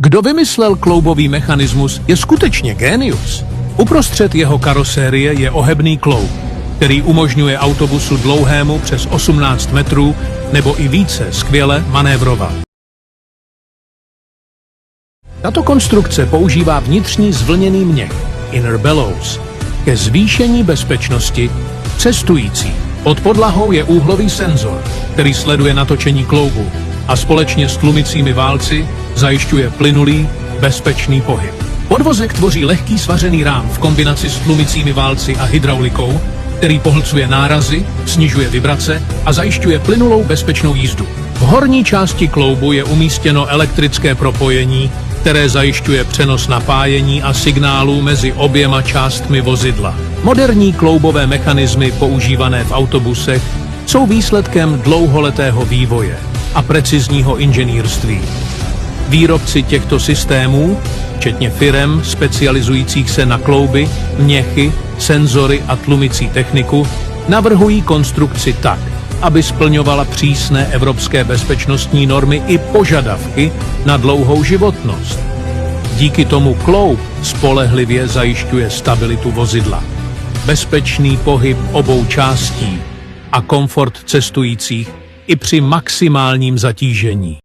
Kdo vymyslel kloubový mechanismus, je skutečně génius. Uprostřed jeho karosérie je ohebný kloub, který umožňuje autobusu dlouhému přes 18 metrů nebo i více skvěle manévrovat. Tato konstrukce používá vnitřní zvlněný měch, inner bellows, ke zvýšení bezpečnosti cestující. Pod podlahou je úhlový senzor, který sleduje natočení kloubu a společně s tlumicími válci zajišťuje plynulý, bezpečný pohyb. Podvozek tvoří lehký svařený rám v kombinaci s tlumicími válci a hydraulikou, který pohlcuje nárazy, snižuje vibrace a zajišťuje plynulou bezpečnou jízdu. V horní části kloubu je umístěno elektrické propojení, které zajišťuje přenos napájení a signálů mezi oběma částmi vozidla. Moderní kloubové mechanismy používané v autobusech jsou výsledkem dlouholetého vývoje a precizního inženýrství. Výrobci těchto systémů, včetně firem specializujících se na klouby, měchy, senzory a tlumicí techniku, navrhují konstrukci tak, aby splňovala přísné evropské bezpečnostní normy i požadavky na dlouhou životnost. Díky tomu kloub spolehlivě zajišťuje stabilitu vozidla, bezpečný pohyb obou částí a komfort cestujících i při maximálním zatížení.